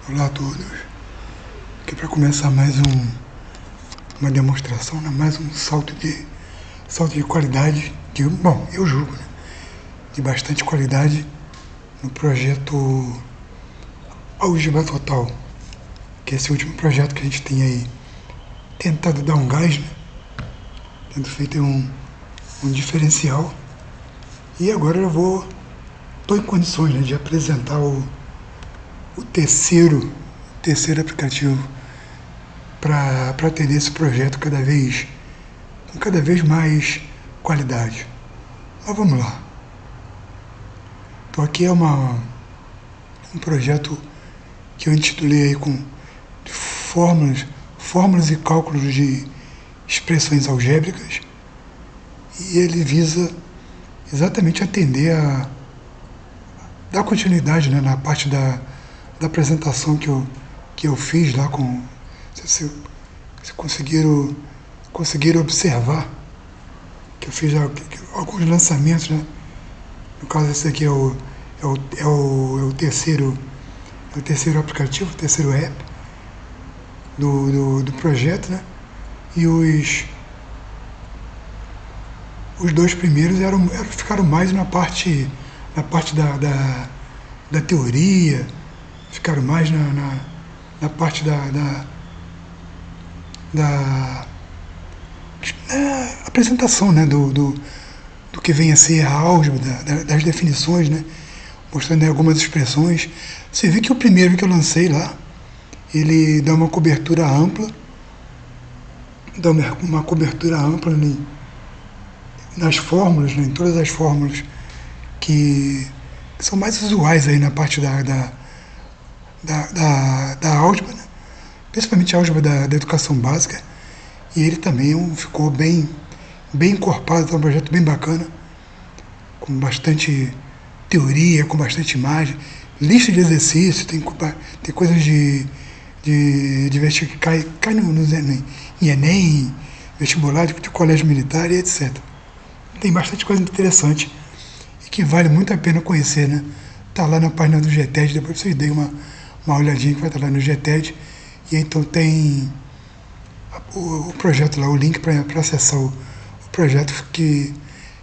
Olá a todos, aqui para começar mais uma demonstração, né? Mais um salto de qualidade, eu julgo, né? De bastante qualidade no projeto Álgebra Total, que é esse último projeto que a gente tem aí tentado dar um gás, né? Tendo feito um diferencial, e agora eu estou em condições, né, de apresentar o terceiro aplicativo para atender esse projeto com cada vez mais qualidade. Mas vamos lá. Então aqui é um projeto que eu intitulei aí com fórmulas e cálculos de expressões algébricas, e ele visa exatamente atender dar continuidade, né, na parte da apresentação que eu fiz lá com... Se conseguiram observar que eu fiz alguns lançamentos, né? No caso, esse aqui é o terceiro aplicativo, o terceiro app do projeto, né? E os dois primeiros ficaram mais na parte da teoria, ficaram mais na parte da apresentação, né, do que vem a ser a álgebra, das definições, né, mostrando algumas expressões. Você vê que o primeiro que eu lancei lá, ele dá uma cobertura ampla, nas fórmulas, né, em todas as fórmulas que são mais usuais aí na parte da álgebra, né? Principalmente a álgebra da educação básica, e ele também ficou bem encorpado, é um projeto bem bacana, com bastante teoria, com bastante imagem, lista de exercícios, tem coisas de que cai em Enem, vestibular, de colégio militar e etc. Tem bastante coisa interessante e que vale muito a pena conhecer, né? Tá lá na página do GTED, depois vocês deem uma olhadinha que vai estar lá no GTED, e então tem o projeto lá, o link para acessar o projeto, que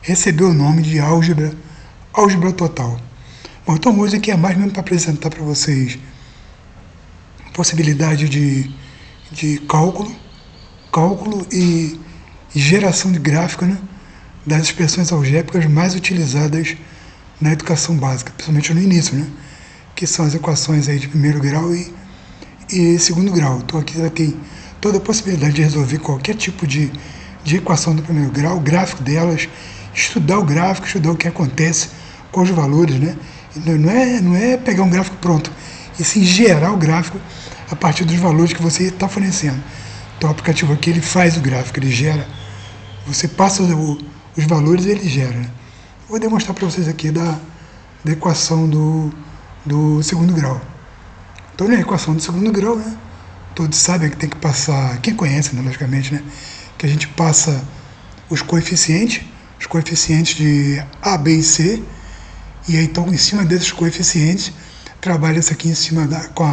recebeu o nome de Álgebra Total. Bom, então hoje aqui é mais mesmo para apresentar para vocês a possibilidade de cálculo e geração de gráfico, né, das expressões algébricas mais utilizadas na educação básica, principalmente no início, né, que são as equações aí de primeiro grau e segundo grau. Então aqui já tem toda a possibilidade de resolver qualquer tipo de equação do primeiro grau, o gráfico delas, estudar o gráfico, estudar o que acontece com os valores, né? Não é pegar um gráfico pronto, e sim gerar o gráfico a partir dos valores que você está fornecendo. Então o aplicativo aqui, ele faz o gráfico, ele gera, você passa os valores e ele gera, né? Vou demonstrar para vocês aqui da equação do segundo grau. Então, na equação do segundo grau, né, todos sabem que tem que passar, quem conhece, né, logicamente, né, que a gente passa os coeficientes de A, B e C, e aí, então, em cima desses coeficientes, trabalha isso aqui em cima com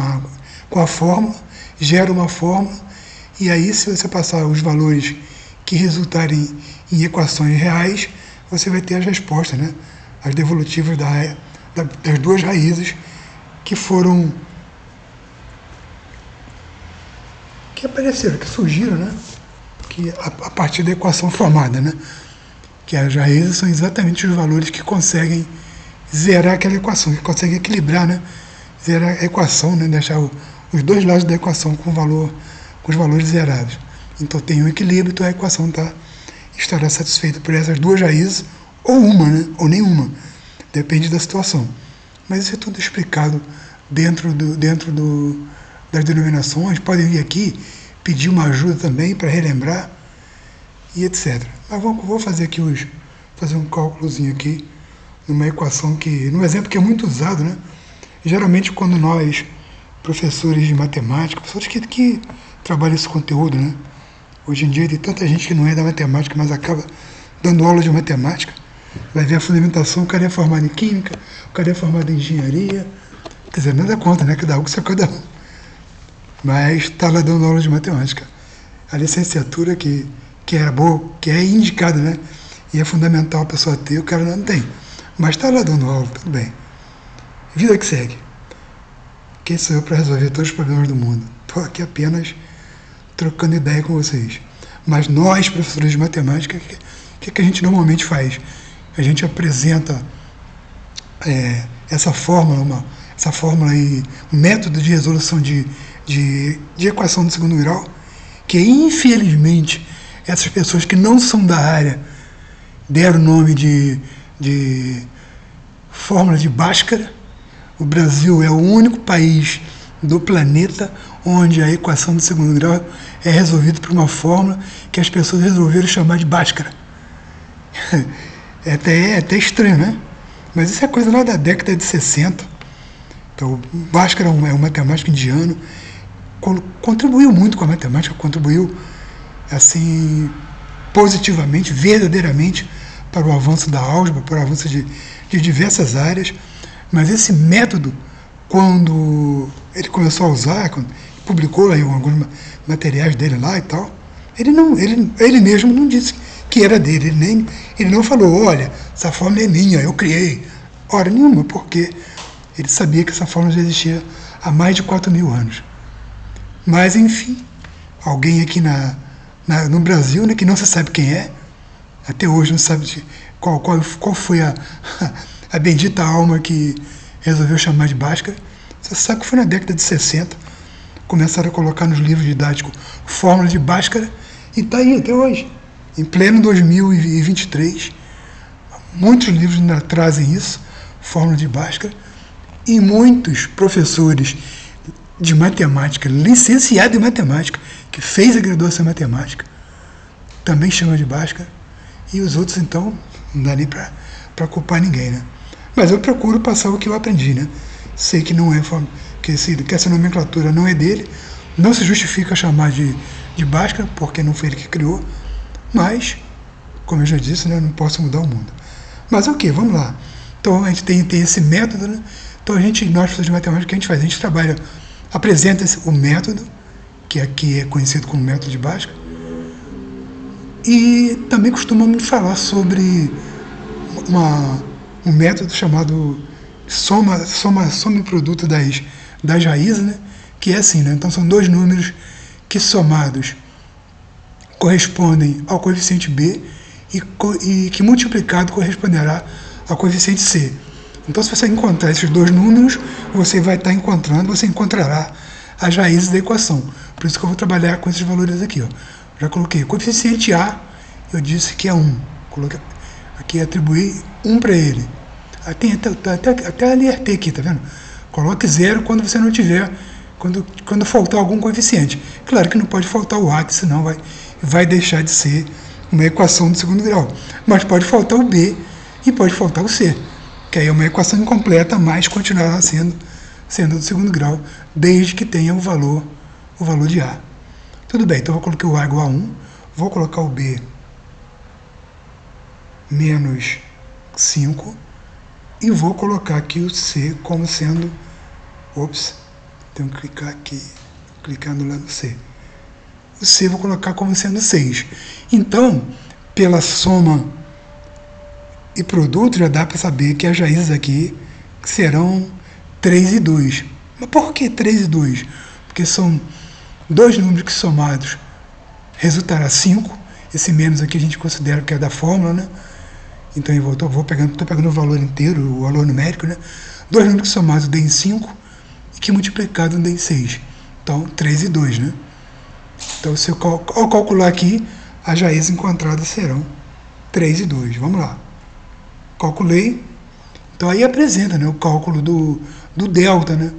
a fórmula, gera uma fórmula, e aí, se você passar os valores que resultarem em equações reais, você vai ter as respostas, né, as devolutivas das duas raízes que apareceram, que surgiram, né, que a partir da equação formada, né, que as raízes são exatamente os valores que conseguem zerar aquela equação, que conseguem equilibrar, né, zerar a equação, né, deixar os dois lados da equação com os valores zerados. Então tem um equilíbrio, então a equação estará satisfeita por essas duas raízes, ou uma, né, ou nenhuma, depende da situação. Mas isso é tudo explicado dentro das denominações. Podem vir aqui pedir uma ajuda também para relembrar e etc. Mas vou fazer aqui um cálculozinho aqui numa equação num exemplo que é muito usado, né? Geralmente quando nós, professores de matemática, professores que trabalham esse conteúdo, né? Hoje em dia tem tanta gente que não é da matemática, mas acaba dando aula de matemática. Vai ver a fundamentação, o cara é formado em química, o cara é formado em engenharia. Quer dizer, nada contra, né? Cada um com cada um. mas está lá dando aula de matemática. A licenciatura que era boa, que é indicada, né? E é fundamental a pessoa ter, o cara não tem. Mas está lá dando aula, tudo bem. Vida que segue. Quem sou eu para resolver todos os problemas do mundo? Estou aqui apenas trocando ideia com vocês. Mas nós, professores de matemática, o que a gente normalmente faz? A gente apresenta essa fórmula aí, um método de resolução de equação do segundo grau, que infelizmente essas pessoas que não são da área deram o nome de fórmula de Bhaskara. O Brasil é o único país do planeta onde a equação do segundo grau é resolvida por uma fórmula que as pessoas resolveram chamar de Bhaskara. É até estranho, né? Mas isso é coisa lá da década de 60. Então, o Bhaskara é um matemático indiano, contribuiu muito com a matemática, contribuiu assim positivamente, verdadeiramente, para o avanço da álgebra, para o avanço de diversas áreas. Mas esse método, quando ele começou a usar, quando publicou aí alguns materiais dele lá e tal, ele mesmo não disse que era dele, ele não falou, olha, essa fórmula é minha, eu criei. Hora nenhuma, porque ele sabia que essa fórmula já existia há mais de 4.000 anos. Mas, enfim, alguém aqui no Brasil, né, que não se sabe quem é, até hoje não sabe qual foi a bendita alma que resolveu chamar de Bhaskara. Você sabe que foi na década de 60, começaram a colocar nos livros didáticos fórmula de Bhaskara, e está aí até hoje, em pleno 2023. Muitos livros ainda trazem isso, fórmula de Bhaskara, e muitos professores de matemática, licenciado em matemática, que fez a graduação em matemática, também chama de Bhaskara, e os outros, então, não dá nem para culpar ninguém, né? Mas eu procuro passar o que eu aprendi, né? Sei que não é que essa nomenclatura não é dele, não se justifica chamar de Bhaskara, porque não foi ele que criou, mas, como eu já disse, né, eu não posso mudar o mundo. Mas ok, vamos lá. Então a gente tem esse método, né? Então nós, professores de matemática, o que a gente faz? A gente trabalha, apresenta o método, que aqui é conhecido como método de Bhaskara, e também costumamos falar sobre um método chamado soma e produto das raízes, né? Que é assim, né? Então são dois números que somados correspondem ao coeficiente B e que multiplicado corresponderá ao coeficiente C. Então, se você encontrar esses dois números, você encontrará as raízes da equação. Por isso que eu vou trabalhar com esses valores aqui, ó. Já coloquei coeficiente A, eu disse que é 1. Coloquei aqui, atribuí 1 para ele. Até alertei aqui, tá vendo? Coloque 0 quando você não tiver, quando faltar algum coeficiente. Claro que não pode faltar o A, que senão vai deixar de ser uma equação do segundo grau. Mas pode faltar o B e pode faltar o C, que aí é uma equação incompleta, mas continuará sendo do segundo grau, desde que tenha o valor de A. Tudo bem, então eu coloquei o A igual a 1, vou colocar o B menos 5 e vou colocar aqui o C como sendo, tenho que clicar aqui, clicando lá no C. O C vou colocar como sendo 6. Então, pela soma e produto, já dá para saber que as raízes aqui serão 3 e 2. Mas por que 3 e 2? Porque são dois números que somados resultará 5. Esse menos aqui a gente considera que é da fórmula, né? Então eu estou pegando o valor inteiro, o valor numérico, né? Dois números que somados dêem 5 e que multiplicado dêem 6. Então, 3 e 2, né? Então, se eu ao calcular aqui, as raízes encontradas serão 3 e 2. Vamos lá. Calculei. Então, aí apresenta, né, o cálculo do delta, né?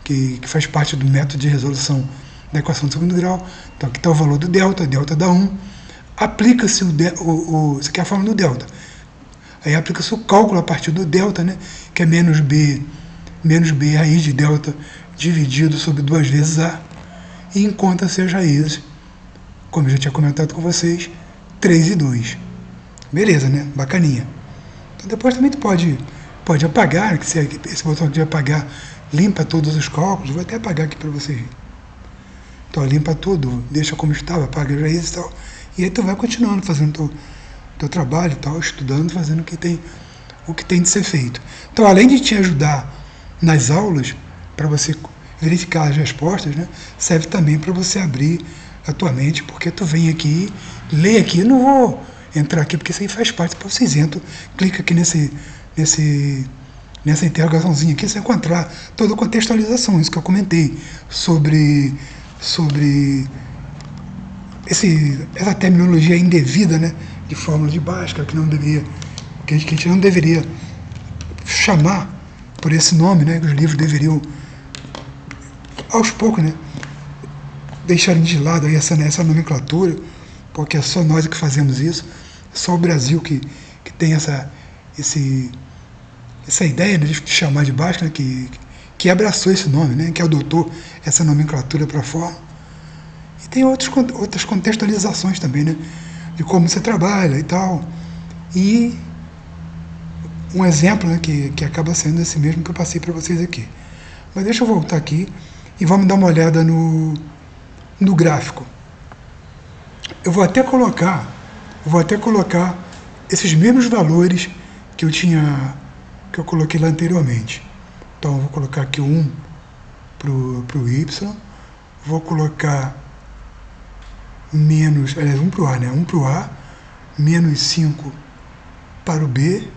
Que faz parte do método de resolução da equação do segundo grau. Então, aqui está o valor do delta dá 1. Aplica-se isso aqui é a fórmula do delta. Aí aplica-se o cálculo a partir do delta, né, que é menos b raiz de delta dividido sobre 2 vezes a, e encontra-se as raízes, como eu já tinha comentado com vocês, 3 e 2. Beleza, né? Bacaninha. Então depois também tu pode apagar, que esse botão de apagar limpa todos os cálculos, vou até apagar aqui para vocês. Então limpa tudo, deixa como estava, apaga as raízes e tal. E aí tu vai continuando fazendo teu trabalho e tal, estudando, fazendo o que tem de ser feito. Então, além de te ajudar nas aulas, para você verificar as respostas, né, serve também para você abrir a tua mente, porque tu vem aqui, lê aqui, eu não vou entrar aqui, porque isso aí faz parte, para vocês entram, clica aqui nessa interrogaçãozinha aqui, você vai encontrar toda a contextualização, isso que eu comentei, sobre essa terminologia indevida, né, de fórmula de Bhaskara, que a gente não deveria chamar por esse nome, né, que os livros deveriam, aos poucos, né, deixarem de lado aí essa nomenclatura, porque é só nós que fazemos isso, é só o Brasil que tem essa ideia, né, de chamar de Bhaskara, que abraçou esse nome, né, que adotou essa nomenclatura para fora. E tem outras contextualizações também, né, de como você trabalha e tal. E um exemplo, né, que acaba sendo esse mesmo que eu passei para vocês aqui. Mas deixa eu voltar aqui e vamos dar uma olhada no gráfico. Eu vou até colocar esses mesmos valores que eu coloquei lá anteriormente. Então eu vou colocar aqui 1 para o Y, vou colocar menos, aliás, 1 para o A, né? 1 para o A, menos 5 para o B,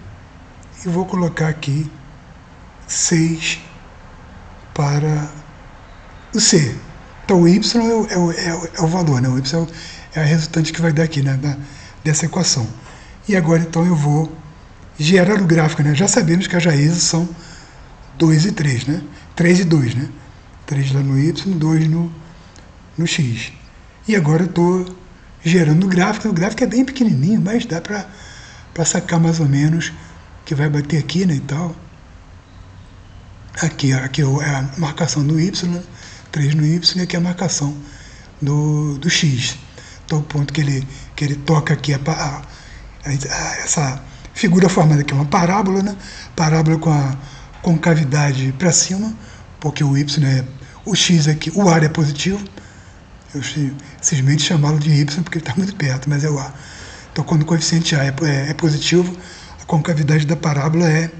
e vou colocar aqui 6 para o C. Então o Y é o valor, né? O Y é a resultante que vai dar aqui, né, dessa equação. E agora então eu vou gerar o gráfico, né? Já sabemos que as raízes são 2 e 3, né? 3 e 2, né? 3 lá no Y, 2 no X. E agora eu estou gerando o gráfico é bem pequenininho, mas dá para sacar mais ou menos que vai bater aqui, né, e tal. Aqui é a marcação do Y, 3 no Y, e aqui é a marcação do X. Então o ponto que ele toca aqui, essa figura formada aqui é uma parábola, né? Parábola com a concavidade para cima, porque o Y o X aqui, o ar é positivo. Eu simplesmente chamá-lo de Y porque ele está muito perto, mas é o A. Então quando o coeficiente A é positivo, a concavidade da parábola é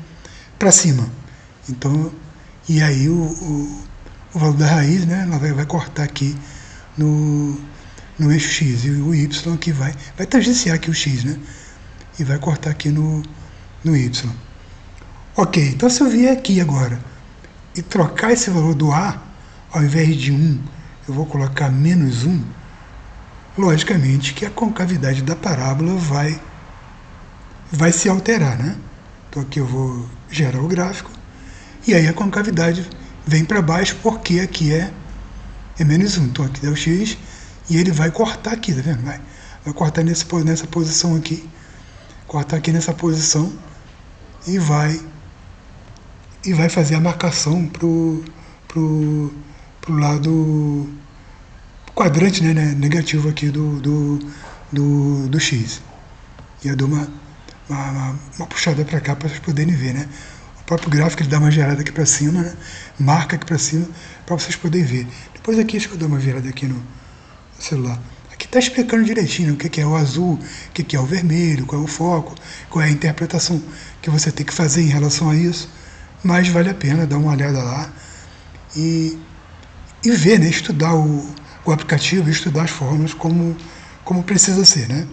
para cima. Então, e aí o valor da raiz, né, ela vai cortar aqui no eixo X, e o Y aqui vai tangenciar aqui o X, né, e vai cortar aqui no Y. Ok, então se eu vier aqui agora e trocar esse valor do A, ao invés de 1, eu vou colocar menos 1, logicamente que a concavidade da parábola vai se alterar, né? Então aqui eu vou gerar o gráfico, e aí a concavidade vem para baixo, porque aqui é menos 1. Então aqui é o X, e ele vai cortar aqui, tá vendo? Vai cortar nessa posição aqui, cortar aqui nessa posição, e vai fazer a marcação pro lado quadrante, né, negativo aqui do X. E eu dou uma puxada para cá para vocês poderem ver, né? O próprio gráfico ele dá uma gerada aqui para cima, né? Marca aqui para cima para vocês poderem ver. Depois aqui, acho que eu dou uma virada aqui no celular. Aqui está explicando direitinho, né, o que é o azul, o que é o vermelho, qual é o foco, qual é a interpretação que você tem que fazer em relação a isso. Mas vale a pena dar uma olhada lá e ver, né? Estudar o aplicativo, estudar as fórmulas como precisa ser, né?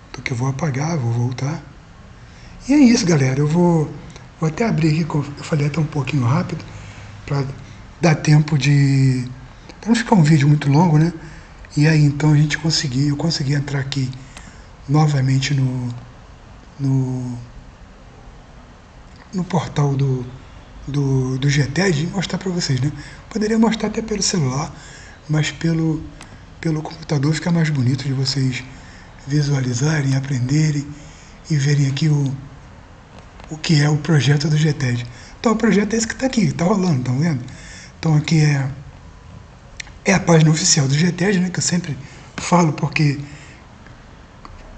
Então que eu vou apagar, vou voltar. E é isso, galera. Eu vou até abrir aqui, eu falei até um pouquinho rápido, para dar tempo para não ficar um vídeo muito longo, né? E aí então eu consegui entrar aqui novamente no portal do GTED e mostrar para vocês, né? Poderia mostrar até pelo celular, mas pelo computador fica mais bonito de vocês visualizarem, aprenderem e verem aqui o que é o projeto do GTED. Então o projeto é esse que está aqui, está rolando, estão vendo? Então aqui é a página oficial do GTED, né, que eu sempre falo, porque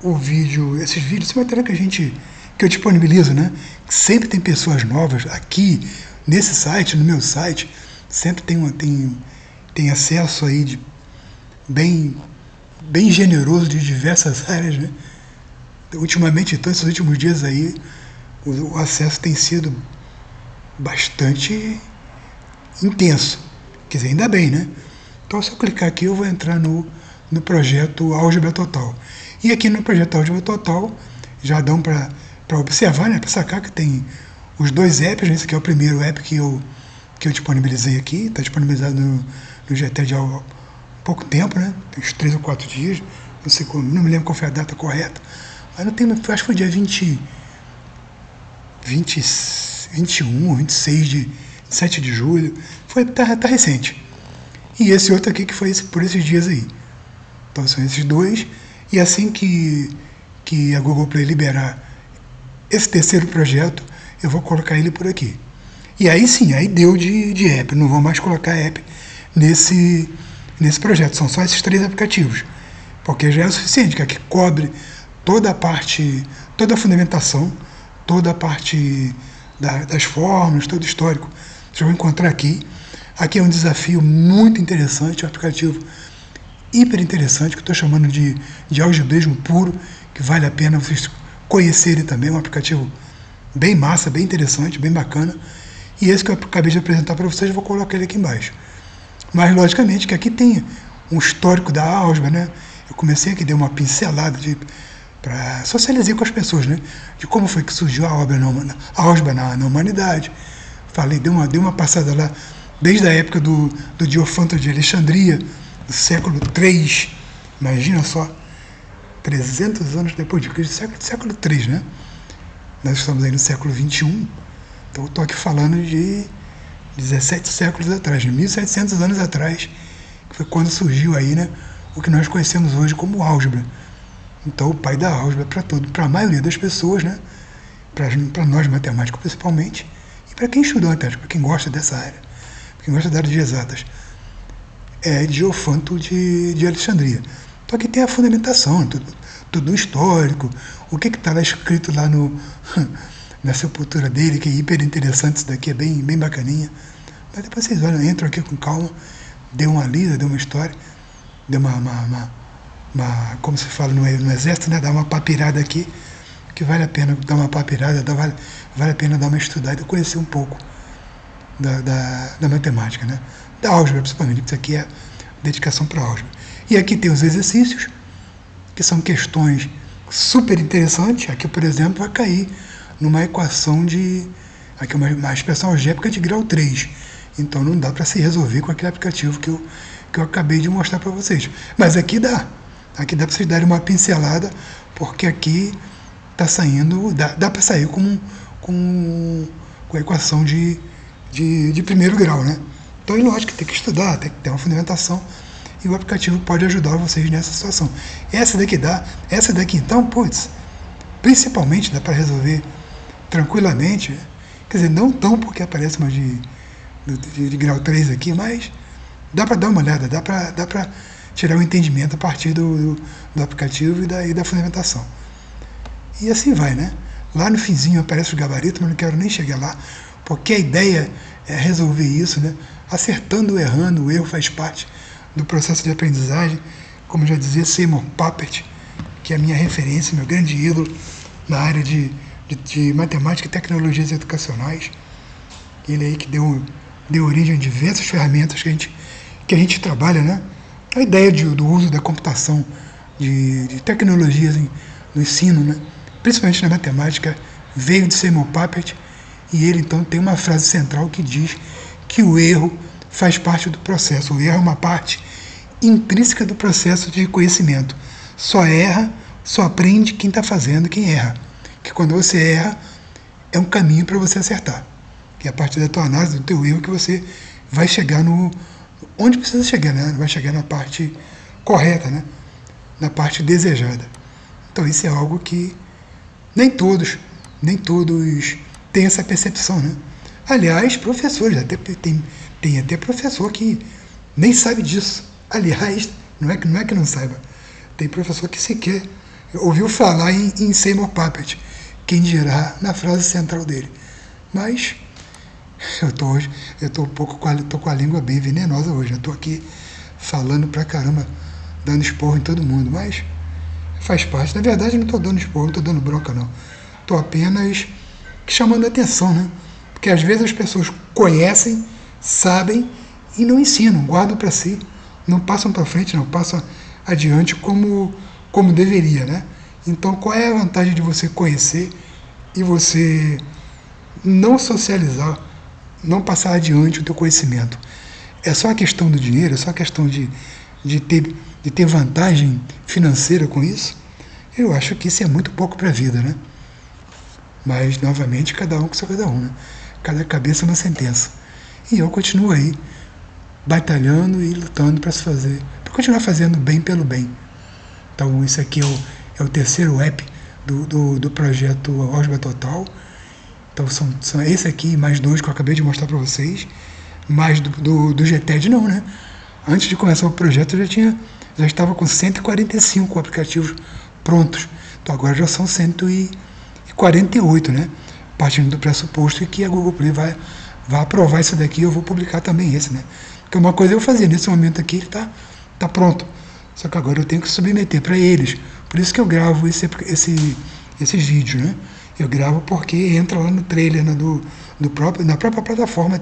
esses vídeos, esse material que eu disponibilizo, né, sempre tem pessoas novas aqui nesse site, no meu site, sempre tem acesso aí bem, bem generoso de diversas áreas, né? Ultimamente, então, esses últimos dias aí, o acesso tem sido bastante intenso. Quer dizer, ainda bem, né? Então, se eu clicar aqui, eu vou entrar no projeto Álgebra Total. E aqui no projeto Álgebra Total, já dão para observar, né? Para sacar que tem os dois apps, né? Esse aqui é o primeiro app que eu disponibilizei aqui, está disponibilizado no GTED há pouco tempo, né? Tem uns 3 ou 4 dias, não sei como, não me lembro qual foi a data correta, mas não tem, acho que foi dia 21 ou 26 de 7 de julho, tá recente. E esse outro aqui que foi por esses dias aí. Então são esses dois, e assim que a Google Play liberar esse terceiro projeto, eu vou colocar ele por aqui. E aí sim, aí deu de app, não vou mais colocar app nesse projeto, são só esses 3 aplicativos, porque já é o suficiente, que aqui cobre toda a parte, toda a fundamentação, toda a parte das fórmulas, todo o histórico. Vocês vão encontrar aqui. Aqui é um desafio muito interessante, um aplicativo hiper interessante, que eu estou chamando de algebrismo puro, que vale a pena vocês conhecerem também, um aplicativo bem massa, bem interessante, bem bacana. E esse que eu acabei de apresentar para vocês, eu vou colocar ele aqui embaixo. Mas, logicamente, que aqui tem um histórico da álgebra, né? Eu comecei aqui, dei uma pincelada para socializar com as pessoas, né? De como foi que surgiu a álgebra na humanidade. Falei, dei uma passada lá, desde a época do Diofanto de Alexandria, do século III, imagina só, 300 anos depois de Cristo, século III, né? Nós estamos aí no século XXI, então eu estou aqui falando de 17 séculos atrás, de 1.700 anos atrás, que foi quando surgiu aí, né, o que nós conhecemos hoje como álgebra. Então, o pai da álgebra para a maioria das pessoas, né, para nós matemáticos principalmente, e para quem estuda matemática, para quem gosta dessa área, para quem gosta da área de exatas, é Diofanto de Alexandria. Então aqui tem a fundamentação, tudo histórico, o que está lá escrito lá na sepultura dele, que é hiper interessante, isso daqui é bem bacaninha. Mas depois vocês olham, entram aqui com calma, dê uma lida, dê uma história, dê uma como se fala no exército, né? Dá uma papirada aqui, que vale a pena dar uma papirada, vale a pena dar uma estudada e conhecer um pouco da matemática, né? Da álgebra principalmente, isso aqui é dedicação para a álgebra. E aqui tem os exercícios, que são questões super interessantes. Aqui, por exemplo, vai cair numa equação aqui uma expressão algébrica de grau 3. Então não dá para se resolver com aquele aplicativo que eu acabei de mostrar para vocês. Mas aqui dá para vocês darem uma pincelada, porque aqui está saindo, dá para sair com a equação de primeiro grau, né? Então é lógico que tem que estudar, tem que ter uma fundamentação, e o aplicativo pode ajudar vocês nessa situação. Essa daqui então, principalmente dá para resolver tranquilamente, quer dizer, não tão porque aparece uma de grau 3 aqui, mas dá para dar uma olhada, dá para tirar um entendimento a partir do aplicativo e da fundamentação. E assim vai, né? Lá no finzinho aparece o gabarito, mas não quero nem chegar lá, porque a ideia é resolver isso, né? Acertando ou errando, o erro faz parte do processo de aprendizagem, como já dizia Seymour Papert, que é a minha referência, meu grande ídolo na área de matemática e tecnologias educacionais. Ele aí que deu origem a diversas ferramentas que a gente trabalha, né? A ideia do uso da computação, de tecnologias no ensino, né? Principalmente na matemática, veio de Seymour Papert, e ele então tem uma frase central que diz que o erro faz parte do processo. O erro é uma parte intrínseca do processo de conhecimento. Só aprende quem está fazendo, quem erra. Que quando você erra, é um caminho para você acertar. Que é a partir da tua análise, do teu erro, que você vai chegar onde precisa chegar, né? Vai chegar na parte correta, né? Na parte desejada. Então isso é algo que nem todos têm essa percepção, né? Aliás, professores, tem até professor que nem sabe disso. Aliás, não é que não saiba. Tem professor que sequer ouviu falar em Seymour Papert, quem dirá na frase central dele. Mas eu tô com a língua bem venenosa hoje. Eu tô aqui falando pra caramba dando esporro em todo mundo, mas faz parte. Na verdade, eu não estou dando esporro, não estou dando bronca, não. Estou apenas chamando a atenção, né? Porque às vezes as pessoas conhecem, sabem e não ensinam, guardam para si, não passam para frente, não passam adiante como deveria, né? Então, qual é a vantagem de você conhecer e você não socializar, não passar adiante o teu conhecimento? É só a questão do dinheiro, é só a questão de ter vantagem financeira com isso? Eu acho que isso é muito pouco para a vida, né? Mas, novamente, cada um com seu cada um, né? Cada cabeça é uma sentença. E eu continuo aí, batalhando e lutando para continuar fazendo bem pelo bem. Então, isso aqui é o terceiro app do projeto Álgebra Total. Então, são esse aqui e mais dois que eu acabei de mostrar para vocês. Mais do GTED não, né? Antes de começar o projeto, eu já estava com 145 aplicativos prontos. Então, agora já são 148, né? Partindo do pressuposto que a Google Play vai aprovar isso daqui, eu vou publicar também esse, né? Porque uma coisa eu fazia, nesse momento aqui ele tá pronto. Só que agora eu tenho que submeter para eles. Por isso que eu gravo esses vídeos, né? Eu gravo porque entra lá no trailer na própria plataforma,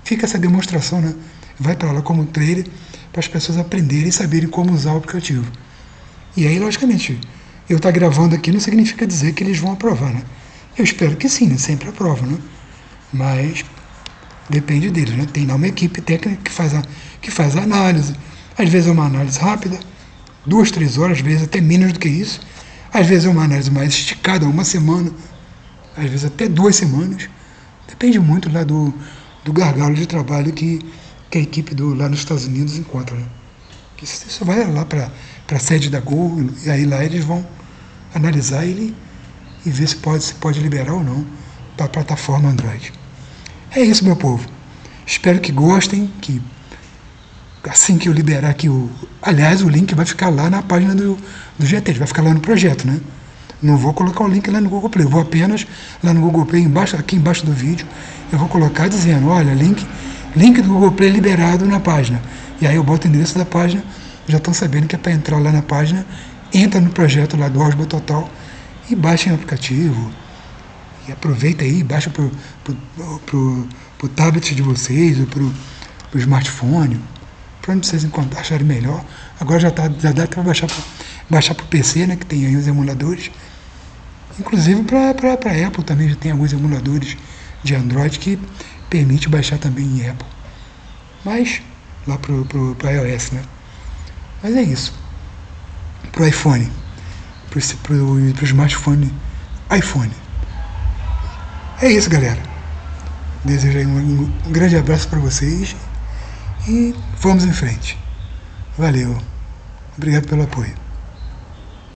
fica essa demonstração, né? Vai para lá como trailer para as pessoas aprenderem e saberem como usar o aplicativo. E aí, logicamente, eu estar gravando aqui não significa dizer que eles vão aprovar, né? Eu espero que sim, né? Sempre aprovam, né? Mas depende deles, né? Tem lá uma equipe técnica que faz a análise. Às vezes é uma análise rápida, 2, 3 horas, às vezes até menos do que isso. Às vezes é uma análise mais esticada, uma semana, às vezes até 2 semanas. Depende muito lá do gargalo de trabalho que a equipe lá nos Estados Unidos encontra, né? Que você vai lá para a sede da Google, e aí lá eles vão analisar ele e ver se pode liberar ou não para a plataforma Android. É isso, meu povo. Espero que gostem, que assim que eu liberar aqui, aliás, o link vai ficar lá na página do GT, vai ficar lá no projeto, né? Não vou colocar o link lá no Google Play, vou apenas lá no Google Play, aqui embaixo do vídeo, eu vou colocar dizendo, olha, link do Google Play liberado na página. E aí eu boto o endereço da página, já estão sabendo que é para entrar lá na página, entra no projeto lá do Álgebra Total e baixem o aplicativo. E aproveita aí, baixa pro tablet de vocês, ou pro smartphone, para onde vocês acharem melhor. Agora já dá para baixar para o PC, né, que tem aí os emuladores. Inclusive para Apple também já tem alguns emuladores de Android que permite baixar também em Apple. Mas lá pro iOS, né? Mas é isso. Pro iPhone. Pro smartphone iPhone. É isso, galera. Desejo aí um grande abraço para vocês e vamos em frente. Valeu. Obrigado pelo apoio.